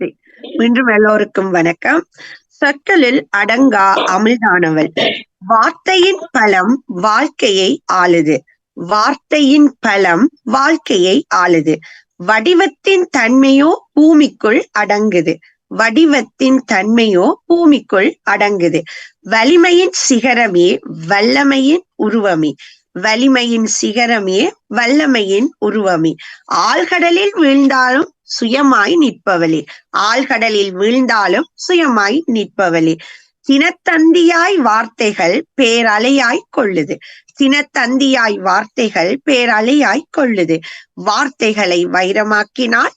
நன்றி. மீண்டும் எல்லோருக்கும் வணக்கம். சொற்களில் அடங்கா அமிழ்தானவள். வார்த்தையின் பலம் வாழ்க்கையை ஆளுது. வார்த்தையின் பலம் வாழ்க்கையை ஆளுது. வடிவத்தின் தன்மையோ பூமிக்குள் அடங்குது. வடிவத்தின் தன்மையோ பூமிக்குள் அடங்குது. வலிமையின் சிகரமே வல்லமையின் உருவமே. வலிமையின் சிகரமே வல்லமையின் உருவமே. ஆழ்கடலில் வீழ்ந்தாலும் சுயமாய் நிற்பவளே. ஆழ்கடலில் வீழ்ந்தாலும் சுயமாய் நிற்பவளே. சினத்தந்தியாய் வார்த்தைகள் பேரலையாய் கொள்ளுது. சினத்தந்தியாய் வார்த்தைகள் பேரலையாய் கொள்ளுது. வார்த்தைகளை வைரமாக்கினால்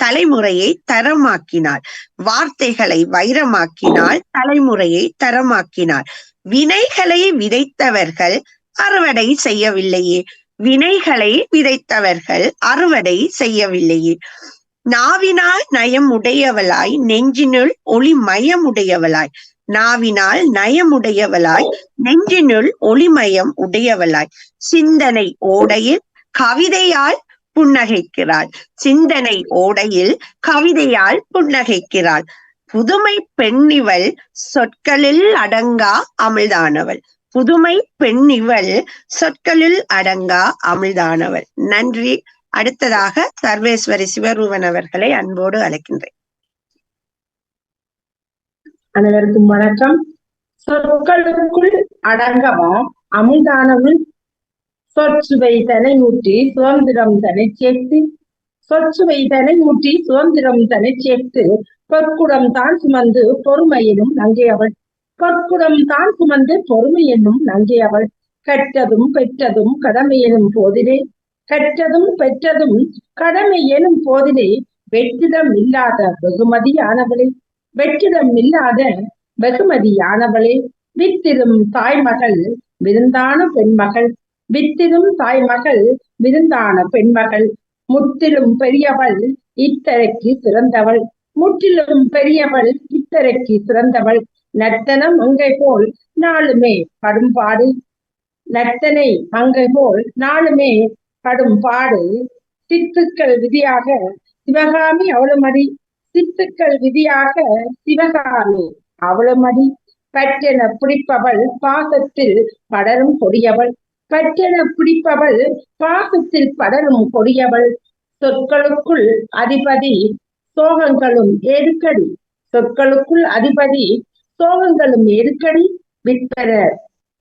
தலைமுறையை தரமாக்கினாள். வார்த்தைகளை வைரமாக்கினால் தலைமுறையை தரமாக்கினாள். வினைகளை விதைத்தவர்கள் அறுவடை செய்யவில்லையே. வினைகளை விதைத்தவர்கள் அறுவடை செய்யவில்லையே. நாவினால் நயமுடையவளாய் நெஞ்சினுள் ஒளிமயமுடையவளாய். நாவினால் நயமுடையவளாய் நெஞ்சினுள் ஒளிமயம் உடையவளாய். சிந்தனை ஓடையில் கவிதையால் புன்னகைக்கிறாள். சிந்தனை ஓடையில் கவிதையால் புன்னகைக்கிறாள். புதுமை பெண்ணிவள் சொற்களில் அடங்கா அமிழ்தானவள். புதுமை பெண்ணிவள் சொற்களில் அடங்கா அமிழ்தானவள். நன்றி. அடுத்ததாக சர்வேஸ்வரி சிவரூபன் அவர்களை அன்போடு அழைக்கின்றேன். அனைவருக்கும் வணக்கம். சொற்களுக்குள் அடங்கவா அமிழ்தானவள். சொற்சுவை தனை மூட்டி சுதந்திரம் தனை சேர்த்து. சொற்சுவை தனை மூட்டி சுதந்திரம் தனை சேர்த்து. பொற்குடம் தான் சுமந்து பொறுமை எனும் நங்கை அவள். பொற்குடம் தான் சுமந்து பொறுமை என்னும் நங்கை அவள். கற்றதும் பெற்றதும் கடமை எனும் போதிலே. கற்றதும் பெற்றதும் கடமை எனும் போதிலே. வெற்றிடம் இல்லாத வெகுமதியானவளே. வெற்றிடம் இல்லாத வெகுமதியானவளே. வித்திடும் தாய்மகள் விருந்தான பெண்மகள். வித்திடும் தாய்மகள் விருந்தான பெண்மகள். முற்றிலும் பெரியவள் இத்தரைக்கு சிறந்தவள். முற்றிலும் பெரியவள் இத்தரைக்கு சிறந்தவள். நர்த்தனம் மங்கை போல் நாளுமே படும்பாடு. நர்த்தனை மங்கை போல் நாளுமே படும்பாடு. சித்துக்கள் விதியாக சிவகாமி அவளுமடி. சித்துக்கள் விதியாக சிவகாமி அவளுமடி. பற்றென பிடிப்பவள் பாசத்தில் படரும் கொடியவள். பற்றென பிடிப்பவள் பாசத்தில் படரும் கொடியவள். சொற்களுக்குள் அதிபதி சோகங்களும் ஏடுக்கடி. சொற்களுக்குள் அதிபதி சோகங்களும் ஏடுக்கடி. விற்பனர்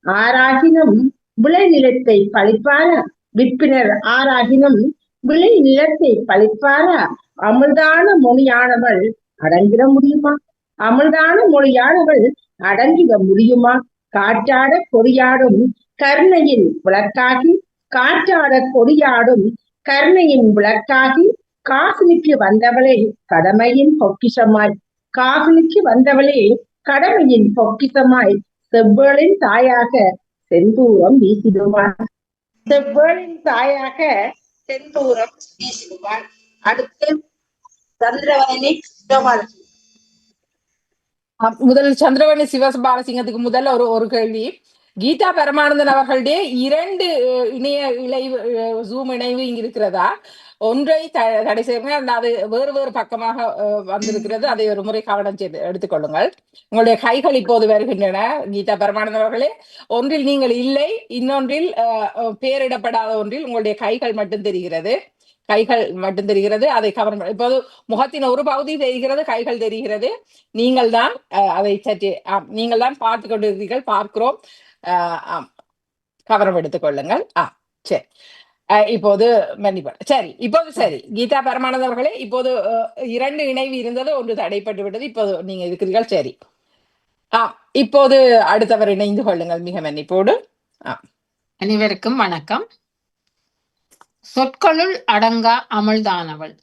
ஆராகினும் விளை நிலத்தை பழிப்பாரா. விற்பினர் ஆராகினும் விளை நிலத்தை பழிப்பாரா. அமிழ்தான மொழியானவள் அடங்கிட முடியுமா. அமிழ்தான மொழியானவள் அடங்கிட முடியுமா. காற்றாட கொடியாடும் கருணையின் விளக்காகி. காற்றாட கொடியாடும் கருணையின் விளக்காகி. காசினிக்கு வந்தவளே கடமையின் பொக்கிஷமாய். காசினிக்கு வந்தவளே கடமையின் பொக்கிஷமாய். செவ்வேளின் தாயாக செந்தூரம் வீசிடுவார். செவ்வேளின் தாயாக செந்தூரம் வீசிடுவார். அடுத்து சந்திரவனி சிவபாலசிங்கம். முதல் சந்திரவணி சிவபாலசிங்கத்துக்கு முதல்ல ஒரு கேள்வி. கீதா பரமானந்தன் அவர்களுடைய 2 இணைய இணைவு ஜூம் இணைவு இங்க இருக்கிறதா? ஒன்றை தடை செய்யுங்க. அது வேறு வேறு பக்கமாக வந்திருக்கிறது. அதை ஒரு முறை கவனம் செய்து எடுத்துக்கொள்ளுங்கள். உங்களுடைய கைகள் இப்போது வருகின்றன கீதா பரமானந்தன் அவர்களே. ஒன்றில் நீங்கள் இல்லை, இன்னொன்றில் பெயரிடப்படாத ஒன்றில் உங்களுடைய கைகள் மட்டும் தெரிகிறது. கைகள் மட்டும் தெரிகிறது. அதை கவனம். இப்போது முகத்தின் ஒரு பகுதி தெரிகிறது, கைகள் தெரிகிறது. நீங்கள் தான் அதை சற்று நீங்கள் தான் பார்த்து கொண்டிருக்கிறீர்கள். பார்க்கிறோம். கவனம் எடுத்துக் கொள்ளுங்கள். சரி. இப்போது சரி. இப்போது சரி. கீதா பரமானந்தன் அவர்களே, இப்போது 2 இணைவு இருந்தது, ஒன்று தடைப்பட்டு விட்டது. இப்போது நீங்க இருக்கிறீர்கள். சரி. இப்போது அடுத்தவர் இணைந்து கொள்ளுங்கள். மிக மன்னிப்போடு. அனைவருக்கும் வணக்கம். சொற்களுள் அடங்கா அமிழ்தானவள்.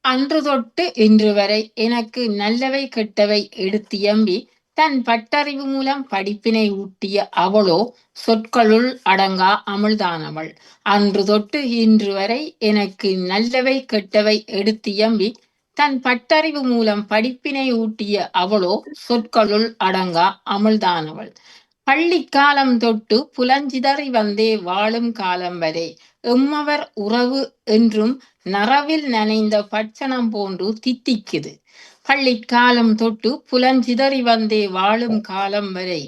அன்று தொட்டு இன்று வரை எனக்கு நல்லவை கெட்டவை எடுத்தியம்பி தன் பட்டறிவு மூலம் படிப்பினை ஊட்டிய அவளோ சொற்களுள் அடங்கா அமிழ்தானவள். அன்று தொட்டு இன்று வரை எனக்கு நல்லவை கெட்டவை எடுத்தியம்பி தன் பட்டறிவு மூலம் படிப்பினை ஊட்டிய அவளோ சொற்களுள் அடங்கா அமிழ்தானவள். பள்ளிக்காலம் தொட்டு புலஞ்சிதறி வந்தே வாழும் காலம் வரை எம்மவர் உறவு என்றும் நறவில் நனைந்த பட்சணம் போன்று தித்திக்குது. பள்ளிக்காலம் தொட்டு புலஞ்சிதறி வந்தே வாழும் காலம் வரை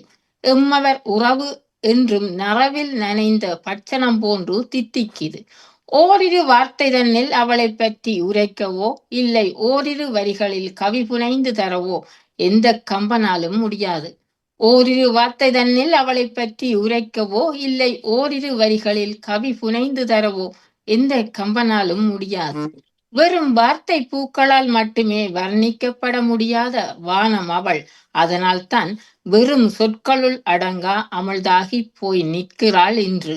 எம்மவர் உறவு என்றும் நறவில் நனைந்த பட்சணம் போன்று தித்திக்குது. ஓரிரு வார்த்தை தன்னில் அவளை பற்றி உரைக்கவோ இல்லை ஓரிரு வரிகளில் கவி புனைந்து தரவோ எந்த கம்பனாலும் முடியாது. ஓரிரு வார்த்தை தன்னில் அவளை பற்றி உரைக்கவோ இல்லை ஓரிரு வரிகளில் கவி புனைந்து தரவோ எந்த கம்பனாலும் முடியாது. வெறும் வார்த்தை பூக்களால் மட்டுமே வர்ணிக்கப்பட முடியாத வானம் அவள். அதனால்தான் வெறும் சொற்களுள் அடங்கா அமிழ்தாகி போய் நிற்கிறாள் இன்று.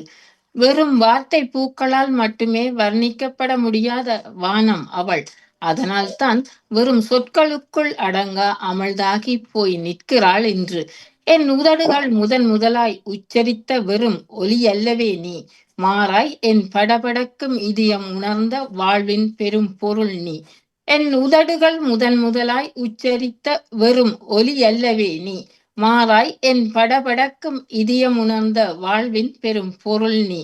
வெறும் வார்த்தை பூக்களால் மட்டுமே வர்ணிக்கப்பட முடியாத வானம் அவள். அதனால்தான் வெறும் சொற்களுக்குள் அடங்கா அமிழ்தாகி போய் நிற்கிறாள் இன்று. என் உதடுகள் முதலாய் உச்சரித்த வெறும் ஒலி அல்லவே நீ, மாறாய் என் படபடக்கும் இதயம் உணர்ந்த வாழ்வின் பெரும் பொருள் நீ. என் உதடுகள் முதலாய் உச்சரித்த வெறும் ஒலி அல்லவே நீ, மாறாய் என் படபடக்கும் இதயம் உணர்ந்த வாழ்வின் பெரும் பொருள் நீ.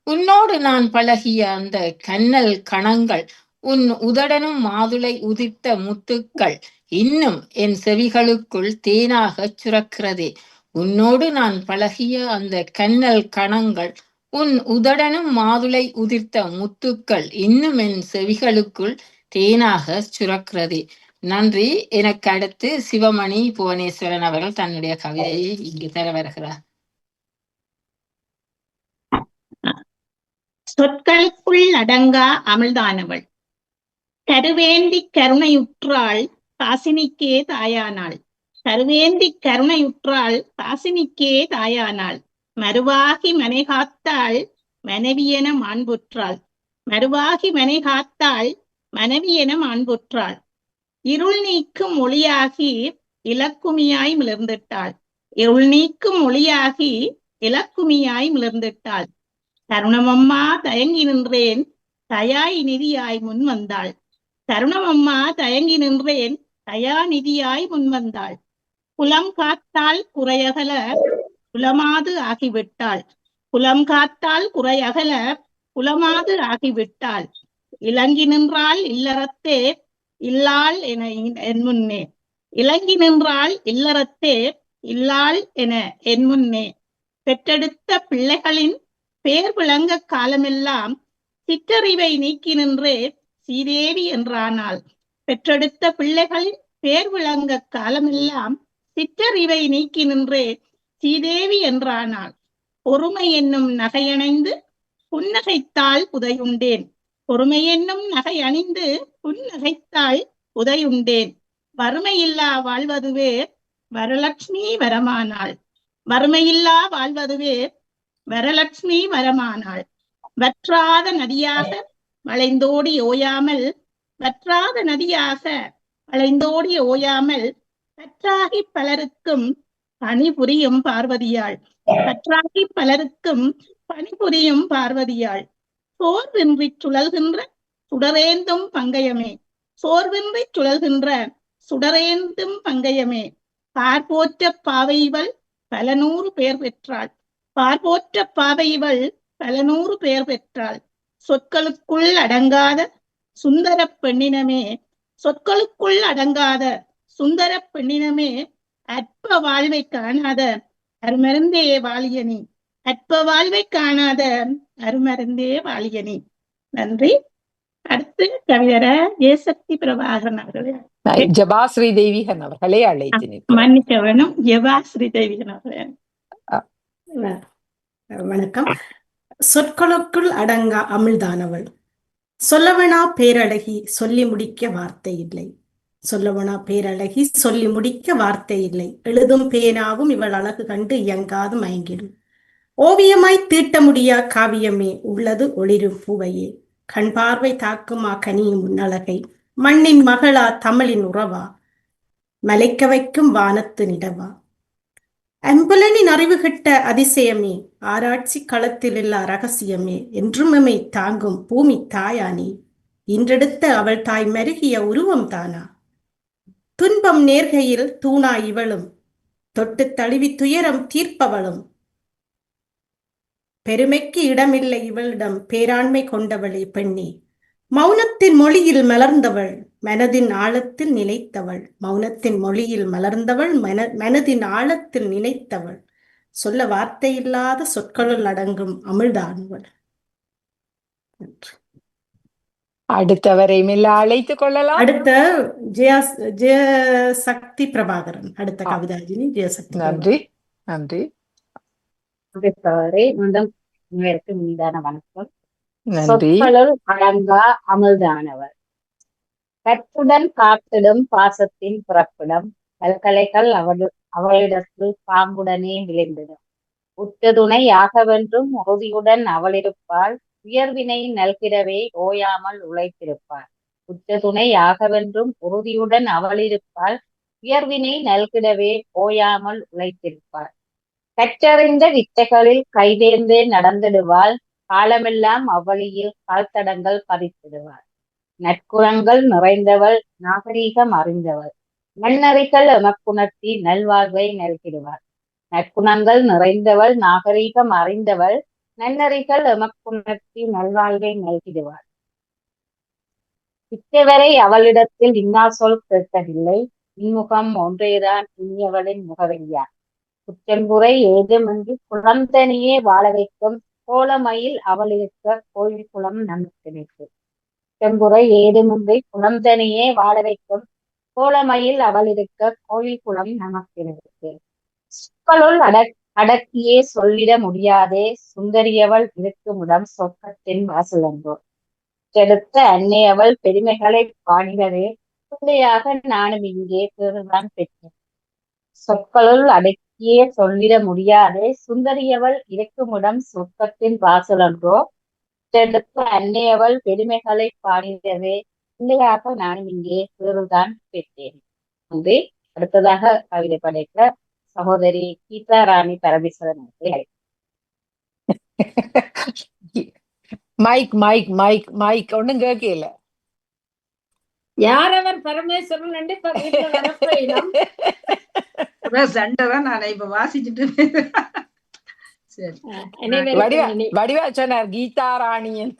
உன்னோடு நான் பழகிய அந்த கண்ணல் கணங்கள், உன் உதடனும் மாதுளை உதிர்த்த முத்துக்கள் இன்னும் என் செவிகளுக்குள் தேனாகச் சுரக்கிறதே. உன்னோடு நான் பழகிய அந்த கண்ணல் கணங்கள், உன் உதடனும் மாதுளை உதிர்த்த முத்துக்கள் இன்னும் என் செவிகளுக்குள் தேனாக சுரக்கிறதே. நன்றி. எனக்கு அடுத்து சிவமணி புவனேஸ்வரன் அவர்கள் தன்னுடைய கவிதையை இங்கு தர வருகிறார். சொற்களுக்குள் அடங்கா அமிழ்தானவள், கருவேந்தி கருணையுற்றாள் காசினிக்கே தாயானாள். கருவேந்தி கருணையுற்றாள் காசினிக்கே தாயானாள். மறுவாகி மனை காத்தாள் மனைவியென மாண்புற்றாள். மறுவாகி மனை காத்தாள் மனைவியென மாண்புற்றாள். இருள் நீக்கும் ஒளியாகி இலக்குமியாய் மிளர்ந்திட்டாள். இருள் நீக்கும் ஒளியாகி இலக்குமியாய் மிளர்ந்திட்டாள். தருணமம்மா தயங்கி நின்றேன் தயாய் நிதியாய் முன் வந்தாள். தருணமம்மா தயங்கி நின்றேன் தயாநிதியாய் முன் வந்தாள். குலம் காத்தாள் குறையகல குலமாது ஆகிவிட்டாள். குலம் காத்தாள் குறையகல குலமாது ஆகிவிட்டாள். இலங்கி நின்றாள் இல்லறத்தே இல்லாள் என என் முன்னே. இலங்கி நின்றாள் இல்லறத்தே இல்லாள் என என் முன்னே. பெற்றெடுத்த பிள்ளைகளின் பேர் விளங்க காலமெல்லாம் சிற்றறிவை நீக்கி நின்றே சீதேவி என்றானாள். பெற்றெடுத்த பிள்ளைகளின் பேர் விளங்க காலமெல்லாம் சிற்றறிவை நீக்கி நின்றே சீதேவி என்றானாள். பொறுமை என்னும் நகையணைந்து புன்னகைத்தாள் புதையுண்டேன். பொறுமை என்னும் நகை அணிந்து புன்னகைத்தாள் புதையுண்டேன். வறுமையில்லா வாழ்வதுவே வரலட்சுமி வரமானாள். வறுமையில்லா வாழ்வதுவே வரலட்சுமி வரமானாள். வற்றாத நதியாக வளைந்தோடி ஓயாமல், வற்றாத நதியாக வளைந்தோடி ஓயாமல் பற்றாகி பலருக்கும் பணிபுரியும் பார்வதியாள். பற்றாகி பலருக்கும் பணிபுரியும் பார்வதியாள். சோர்வின்றி சுழல்கின்ற சுடரேந்தும் பங்கயமே. சோர்வின்றி சுழல்கின்ற சுடரேந்தும் பங்கயமே. பார்போற்ற பாவைவள் பல நூறு பேர் பெற்றாள். பார்போற்ற பாவைவள் பல நூறு பேர் பெற்றாள். சொற்களுக்குள் அடங்காத சுந்தர பெண்ணினமே. சொற்களுக்குள் அடங்காத சுந்தர பெண்ணினமே. அற்ப வாழ்வை காணாத அருமருந்தே வாழியனி. அற்ப வாழ்வை காணாத அருமருந்தே வாழியனி. நன்றி. அடுத்து கவிஞர் ஜெயசக்தி பிரபாகரன் அவர்களே. ஜபா ஸ்ரீதேவிகன் அவர்களே அழைத்து மன்னிக்க வேணும். ஜபா ஸ்ரீதேவிகன் அவர்களே. வணக்கம். சொற்களுக்குள் அடங்கா அமிழ்தானவள், சொல்லவனா பேரழகி சொல்லி முடிக்க வார்த்தை இல்லை. சொல்லவனா பேரழகி சொல்லி முடிக்க வார்த்தை இல்லை. எழுதும் பேனாவும் இவள் அழகு கண்டு இயங்காது மயங்கிடும். ஓவியமாய் தீட்ட முடியா காவியமே உள்ளது ஒளிரும் பூவையே. கண் பார்வை தாக்குமா கனியும் முன்னழகை. மண்ணின் மகளா தமிழின் உறவா, மலைக்க வைக்கும் வானத்து நிலவா. அம்புலனின் அறிவு கிட்ட அதிசயமே, ஆராய்ச்சி களத்தில் இல்லா ரகசியமே. என்றும் எமை தாங்கும் பூமி தாயானே. இன்றெடுத்த அவள் தாய் மருகிய உருவம் தானா. துன்பம் நேர்கையில் தூணா இவளும், தொட்டு தழுவி துயரம் தீர்ப்பவளும். பெருமைக்கு இடமில்லை இவளிடம் பேராண்மை கொண்டவளே பெண்ணே. மௌனத்தின் மொழியில் மலர்ந்தவள் மனதின் ஆழத்தில் நிலைத்தவள். மௌனத்தின் மொழியில் மலர்ந்தவள் மனதின் ஆழத்தில் நிலைத்தவள். சொல்ல வார்த்தையில்லாத சொற்களுள் அடங்கும் அமிழ்தானவள். அடுத்தவரை மெல்ல அழைத்துக் கொள்ளலாம். அடுத்த ஜெயசக்தி பிரபாகரன். அடுத்த கவிதாஜினி ஜெயசக்தி. நன்றி நன்றி மீண்டும் உங்களுக்கு மீதான வணக்கம். நன்றி. சொற்களுள் அடங்கா அமிழ்தானவர், கற்புடன் காத்திடும் பாசத்தின் பிறப்பிடம், கல்கலைகள் அவளிடத்தில் பாம்புடனே விளைந்திடும். உற்றதுணை யாகவென்றும் உறுதியுடன் அவளிருப்பாள், உயர்வினை நல்கிடவே ஓயாமல் உழைத்திருப்பாள். உற்றதுணை யாகவென்றும் உறுதியுடன் அவளிருப்பாள், உயர்வினை நல்கிடவே ஓயாமல் உழைத்திருப்பாள். கற்றறிந்த வித்தைகளில் கைதேர்ந்தே நடந்திடுவாள், காலமெல்லாம் அவ்வழியில் கால்தடங்கள் பதித்திடுவாள். நற்குணங்கள் நிறைந்தவள், நாகரீகம் அறிந்தவள், நன்னறிகள் எமக்குணர்த்தி நல்வாழ்வை நல்கிடுவாள். நற்குணங்கள் நிறைந்தவள், நாகரீகம் அறிந்தவள், நன்னறிகள் எமக்குணர்த்தி நல்வாழ்வை நல்கிடுவாள். இத்தவரை அவளிடத்தில் இன்னா சொல் கேட்டதில்லை, இன்முகம் ஒன்றேதான் இனியவளின் முகவெய்யா. குற்றங்குறை ஏதுமின்றி குளந்தனியே வாழ வைக்கும், கோலமயில் அவளிருக்க கோயில் குளம் நமக்கு நிற்கு. குற்றங்குறை ஏதுமின்றி குளந்தனியே வாழ வைக்கும், கோலமயில் அவளிருக்க கோயில் குளம் நமக்கு நிற்கு. சொற்களுள் அடக்கியே சொல்லிட முடியாதே, சுந்தரியவள் இருக்குமிடம் சொர்க்கத்தின் வாசலன்றோ. எடுத்த அன்னை அவள் பெருமைகளை பாடினதே, பிள்ளையாக நானும் இங்கே பேருதான் பெற்றேன். சொற்களுள் அடக்கியே சொல்லிட முடியாதே, சுந்தரியவள் இருக்குமிடம் சொர்க்கத்தின் வாசலன்றோ. எடுத்த அன்னை அவள் பெருமைகளை பாடினதே, பிள்ளையாக நானும் இங்கே பேருதான் பெற்றேன். நன்றி. அடுத்ததாக கவிதை படைக்க சகோதரி கீதா ராணி பரமேஸ்வரன் அவர்களை மைக் மைக் மைக் மைக் ஒண்ணும் கேட்கல. யாரவர் பரமேஸ்வரன் சண்டைதான் நான் இப்ப வாசிச்சுட்டு. சரி, வடிவா சொன்னார் கீதா ராணியன்.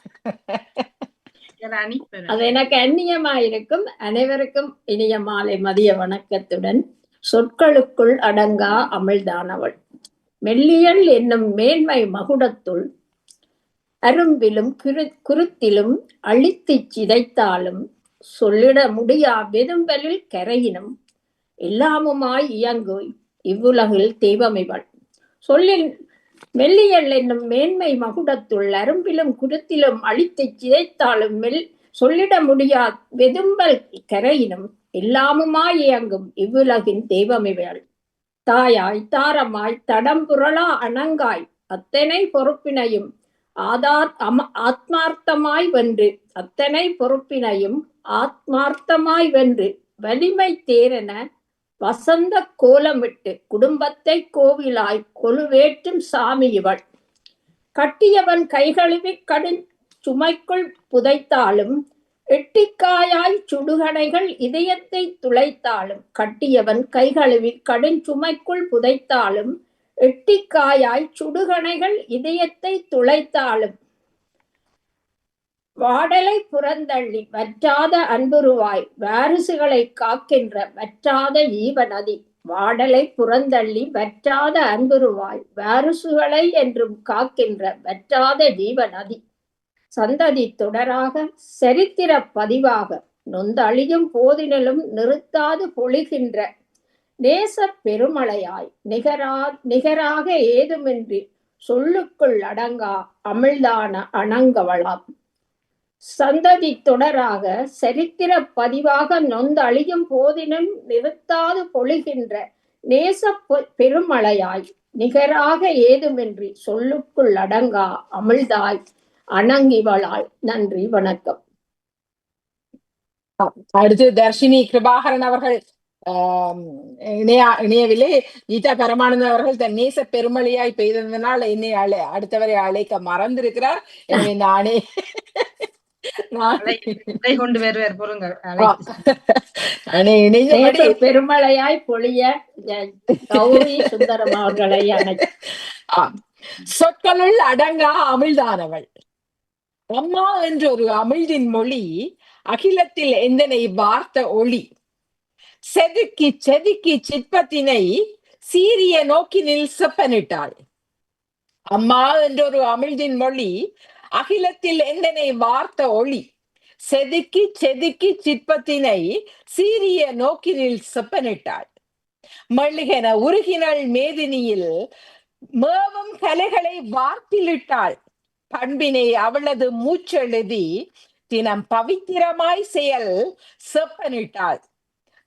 அது எனக்கு அந்நியமா இருக்கும். அனைவருக்கும் இனிய மாலை மதிய வணக்கத்துடன். சொற்களுக்குள் அடங்கா அமிழ்தானவள், மெல்லியல் என்னும் மேன்மை மகுடத்துள் அரும்பிலும் குருத்திலும் அழித்துச் சிதைத்தாலும், சொல்லிட முடியா வெதும்பலில் கரையினும் எல்லாமுமாய் இயங்கு இவ்வுலகில் தெய்வமிவள். சொல்லில் மெல்லியல் என்னும் மேன்மை மகுடத்துள் அரும்பிலும் குருத்திலும் அழித்துச் சிதைத்தாலும் சொல்லிட முடியா வெதும்பல் கரையினும் எல்லாமுமாய் இயங்கும் இவ்வுலகின் தெய்வமிவள். தாயாய் தாரமாய் தடம்புரளா அணங்காய் அத்தனை பொறுப்பினையும் ஆத்மார்த்தமாய் வென்று, அத்தனை பொறுப்பினையும் ஆத்மார்த்தமாய் வென்று வலிமை தேரென வசந்த கோலமிட்டு குடும்பத்தை கோவிலாய் கொலுவேற்றும் சாமி இவள். கட்டியவன் கைகழுவி கடும் சுமைக்குள் புதைத்தாலும், எட்டிக்காயாய் சுடுகணைகள் இதயத்தை துளைத்தாலும், கட்டியவன் கைகழுவி கடும் சுமைக்குள் புதைத்தாலும், எட்டிக்காயாய் சுடுகணைகள் இதயத்தை துளைத்தாலும், வாடலை புறந்தள்ளி வற்றாத அன்புருவாய் வாரிசுகளை காக்கின்ற வற்றாத ஜீவநதி. வாடலை புறந்தள்ளி வற்றாத அன்புருவாய் வாரிசுகளை என்றும் காக்கின்ற வற்றாத ஜீவநதி. சந்ததி தொடராக சரித்திர பதிவாக நொந்தழியும் போதினிலும் நிறுத்தாது பொழிகின்ற நேச பெருமழையாய் நிகராக ஏதுமின்றி சொல்லுக்குள் அடங்கா அமிழ்தான அணங்கவளாம். சந்ததி தொடராக சரித்திர பதிவாக நொந்தழியும் போதினும் நிறுத்தாது பொழிகின்ற நேச பெருமழையாய் நிகராக ஏதுமின்றி சொல்லுக்குள் அடங்கா அமிழ்தாய் அணங்கிவளாய். நன்றி, வணக்கம். அடுத்து தர்ஷினி கிருபாகரன் அவர்கள் இணையவில்லை. கீதா பரமானந்தன் அவர்கள் தன் நேச பெருமழையாய் பெய்ததனால் என்னை அடுத்தவரை அழைக்க மறந்திருக்கிறார். எனவே நானே கொண்டு வருவார் பொருங்க. பெருமழையாய் பொழிய கௌரி சுந்தரம் அவர்களை சொற்களுள் அடங்கா அமிழ்தானவள், அம்மா என்ற ஒரு அமிழ்தின் மொழி அகிலத்தில் எந்தனை வார்த்த ஒளி செதுக்கி செதுக்கி சிற்பத்தினை சீரிய நோக்கினில் செப்பனிட்டாள். அம்மா என்றொரு அமிழ்தின் மொழி அகிலத்தில் எந்தனை வார்த்த ஒளி செதுக்கி செதுக்கி சிற்பத்தினை சீரிய நோக்கினில் செப்பனிட்டாள். மல்லிகென உருகினள் மேதினியில் மேவும் கலைகளை வார்த்திலிட்டாள். பண்பினை அவளது மூச்செழுதி தினம் பவித்திரமாய் செயல் செப்பனிட்டாள்.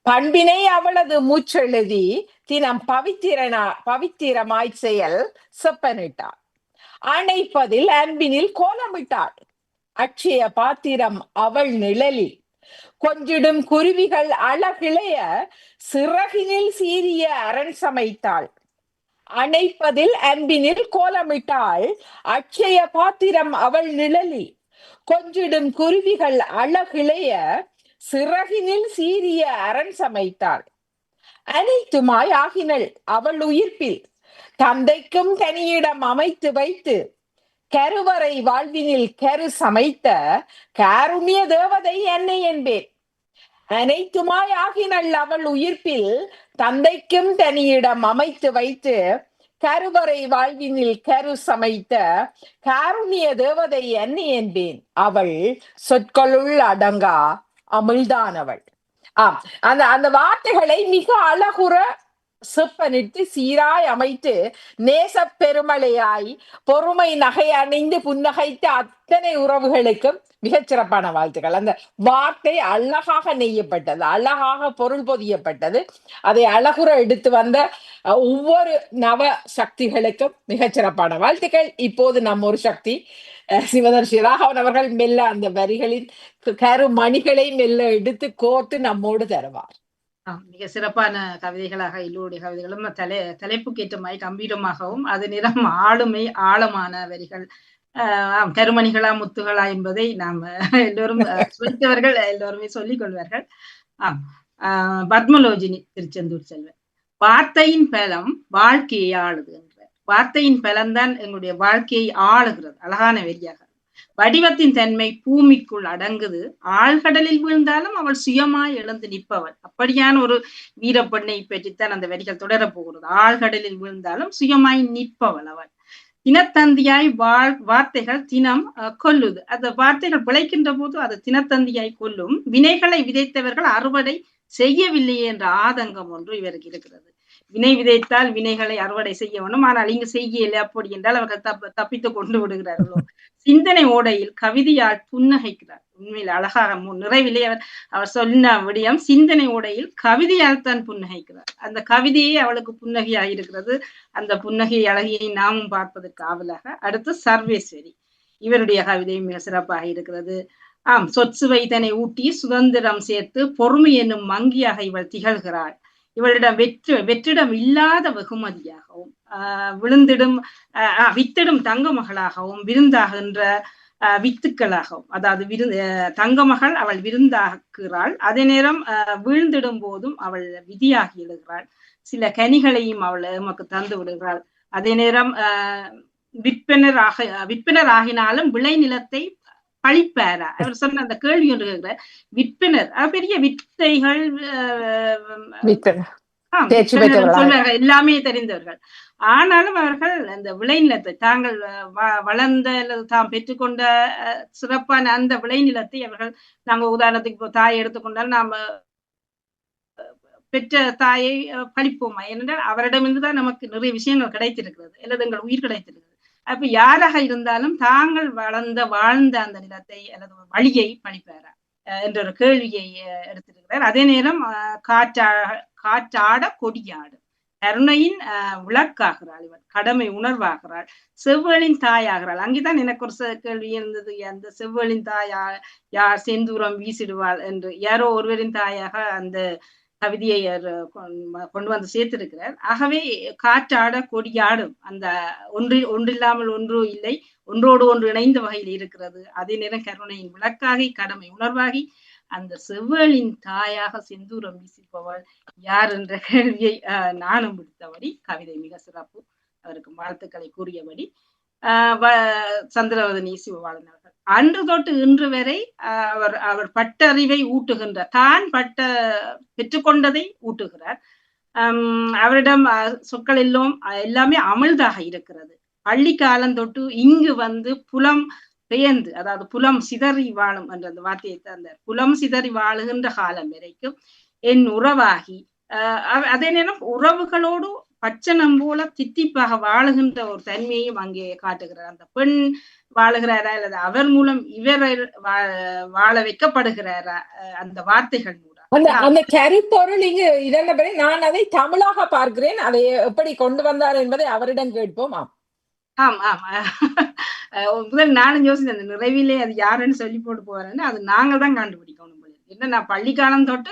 பண்பினை அவளது மூச்செழுதி தினம் பவித்திரமாய் செயல் செப்பனிட்டாள். அணைப்பதில் அன்பினில் கோலமிட்டாள். அட்சய பாத்திரம் அவள் நிழலில் கொஞ்சிடும் குருவிகள் அழகிளைய சிறகினில் சீரிய அரண் சமைத்தாள். அணைப்பதில் அன்பினில் கோலமிட்டாள். அட்சய பாத்திரம் அவள் நிழலில் கொஞ்சிடும் குருவிகள் அழகிளைய சிறகினில் சீரிய அரண் சமைத்தாள். அனைத்துமாய் ஆகினள் அவள் உயிர்ப்பில் தந்தைக்கும் தனியிடம் அமைத்து வைத்து கருவறை வாழ்வினில் கரு சமைத்த காருண்ய தேவதை என்னை என்பேன். அனைத்துமாய் ஆகினள் அவள் உயிர்ப்பில் தந்தைக்கும் தனியிடம் அமைத்து வைத்து கருவறை வாழ்வினில் கரு சமைத்த காருண்ய தேவதை என்னை என்பேன். அவள் சொற்களுள் அடங்கா அமிழ்தானவள். அந்த அந்த வார்த்தைகளை மிக அழகுற செப்பனிட்டு சீராய் அமைத்து நேச பெருமழையாய் பொறுமை நகை அணிந்து புன்னகைத்த அத்தனை உறவுகளுக்கும் மிகச் சிறப்பான வாழ்த்துக்கள். அந்த வார்த்தை அழகாக நெய்யப்பட்டது, அழகாக பொருள் பொதியப்பட்டது. அதை அழகுற எடுத்து வந்த ஒவ்வொரு நவ சக்திகளுக்கும் மிகச் சிறப்பான வாழ்த்துக்கள். இப்போது நம்ம ஒரு சக்தி சிவதர்ஷி ராகவன் அவர்கள் மெல்ல அந்த வரிகளின் கரு மணிகளை மெல்ல எடுத்து கோர்த்து நம்மோடு தருவார். மிக சிறப்பான கவிதைகளாக எல்லோருடைய கவிதைகளும் தலைப்புக்கேற்றமாய் கம்பீரமாகவும் அது நிறம் ஆளுமை ஆழமான வரிகள் கருமணிகளா முத்துகளா என்பதை நாம் எல்லோரும் சொல்லித்தவர்கள் எல்லோருமே சொல்லிக் கொள்வார்கள். பத்மலோஜினி திருச்செந்தூர் செல்வன் வார்த்தையின் பலம் வாழ்க்கையை ஆளுது என்ற வார்த்தையின் பலம்தான் எங்களுடைய வாழ்க்கையை ஆளுகிறது. அழகான வரியாக வடிவத்தின் தன்மை பூமிக்குள் அடங்குது ஆழ்கடலில் வீழ்ந்தாலும் அவள் சுயமாய் எழுந்து நிற்பவள். அப்படியான ஒரு வீரப்பெண்ணை பற்றித்தான் அந்த வரிகள் தொடரப் போகிறது. ஆழ்கடலில் வீழ்ந்தாலும் சுயமாய் நிற்பவள் அவள். தினத்தந்தியாய் வார்த்தைகள் தினம் கொல்லுது. அந்த வார்த்தைகள் பிழைக்கின்ற போது அது தினத்தந்தியாய் கொல்லும். வினைகளை விதைத்தவர்கள் அறுவடை செய்யவில்லையே என்ற ஆதங்கம் ஒன்று இவருக்கு இருக்கிறது. வினை விதைத்தால் வினைகளை அறுவடை செய்ய வேண்டும், ஆனால் இங்கு செய்யலை. அப்படி என்றால் அவர்கள் தப்பித்து கொண்டு விடுகிறார்களோ. சிந்தனை ஓடையில் கவிதையால் புன்னகைக்கிறார். உண்மையில் அழகாக நிறைவிலே அவர் சொன்ன விடயம் சிந்தனை ஓடையில் கவிதையால் தான் புன்னகைக்கிறார். அந்த கவிதையே அவளுக்கு புன்னகையாக இருக்கிறது. அந்த புன்னகை அழகியை நாமும் பார்ப்பதற்கு ஆவலாக. அடுத்து சர்வேஸ்வரி, இவருடைய கவிதை மிக சிறப்பாக இருக்கிறது. சொற்சுவை இதனை ஊட்டி சுதந்திரம் சேர்த்து பொறுமை என்னும் மங்கியாக இவள் திகழ்கிறாள். இவளிடம் வெற்றிடம் இல்லாத வெகுமதியாகவும் வித்திடும் தங்க மகளாகவும் விருந்தாகின்ற வித்துக்களாகவும், அதாவது தங்க மகள் அவள் விருந்தாக்குகிறாள். அதே நேரம் வீழ்ந்திடும் போதும் அவள் விதியாகி எழுகிறாள். சில கனிகளையும் அவள் நமக்கு தந்து விடுகிறாள். அதே நேரம் விற்பனர் ஆகினாலும் விளை நிலத்தை பழிப்பாரா? அவர் சொன்ன அந்த கேள்வி ஒன்று கேட்கிற விற்பனர் பெரிய வித்தைகள் சொல்வார்கள், எல்லாமே தெரிந்தவர்கள். ஆனாலும் அவர்கள் அந்த விளைநிலத்தை தாங்கள் வளர்ந்த அல்லது தாம் பெற்றுக்கொண்ட சிறப்பான அந்த விளைநிலத்தை அவர்கள், நாங்கள் உதாரணத்துக்கு இப்போ தாயை எடுத்துக்கொண்டால் நாம பெற்ற தாயை பழிப்போமா? ஏனென்றால் அவரிடமிருந்துதான் நமக்கு நிறைய விஷயங்கள் கிடைத்திருக்கிறது, அல்லது எங்கள் உயிர் கிடைத்திருக்கிறது. அப்ப யாராக இருந்தாலும் தாங்கள் வாழ்ந்த அந்த நிலத்தை அல்லது வழியை பழிப்பாரா என்ற ஒரு கேள்வியை எடுத்திருக்கிறார். அதே நேரம் காற்றாட கொடியாடு, கருணையின் விளக்காகிறாள் இவள், கடமை உணர்வாகிறாள், செவ்வலின் தாயாகிறாள். அங்கேதான் எனக்கு ஒரு கேள்வி இருந்தது, அந்த செவ்வலின் தாயா யார் செந்தூரம் வீசிடுவாள் என்று யாரோ ஒருவரின் தாயாக அந்த கவிதையை கொண்டு வந்து சேர்த்திருக்கிறார். ஆகவே காற்றாட கொடியாடும், அந்த ஒன்றில்லாமல் ஒன்று இல்லை, ஒன்றோடு ஒன்று இணைந்த வகையில் இருக்கிறது. அதே நேரம் கருணையின் விளக்காகி கடமை உணர்வாகி அந்த செவ்வலின் தாயாக செந்தூரம் வீசிப்பவள் யார் என்ற கேள்வியை நானும் விடுத்தபடி கவிதை மிக சிறப்பு. அவருக்கு வாழ்த்துக்களை கூறியபடி சந்திரவதனி சிவபாலன் அவர்கள் அன்று தொட்டு இன்று வரை அவர் பட்டறிவை ஊட்டுகின்ற தான் பெற்றுக்கொண்டதை ஊட்டுகிறார். அவரிடம் சொற்கள் எல்லாம் எல்லாமே அமிழ்தாக இருக்கிறது. பள்ளி காலம் தொட்டு இங்கு வந்து புலம் பெயர்ந்து, அதாவது புலம் சிதறி வாழும் என்ற அந்த வார்த்தையை தந்தார். புலம் சிதறி வாழுகின்ற காலம் வரைக்கும் என் உறவாகி அதே நேரம் உறவுகளோடு பச்சனம் போல தித்திப்பாக வாழுகின்ற ஒரு தன்மையும் அங்கே காட்டுகிறார். அந்த பெண் வாழுகிறாரா அல்லது அவர் மூலம் இவர் வாழ வைக்கப்படுகிறாரா அந்த வார்த்தைகள் மூலம். அந்த கருப்பொருள் இங்கு இதன்படி நான் அதை தமிழாக பார்க்கிறேன். அதை எப்படி கொண்டு வந்தார் என்பதை அவரிடம் கேட்போம். முதல் நானும் யோசிச்சேன், அந்த நிறைவிலே அது யாருன்னு சொல்லி போட்டு போறேன்னு அது நாங்க தான் கண்டுபிடிக்கணும். என்ன நான் பள்ளிக்காலம் தொட்டு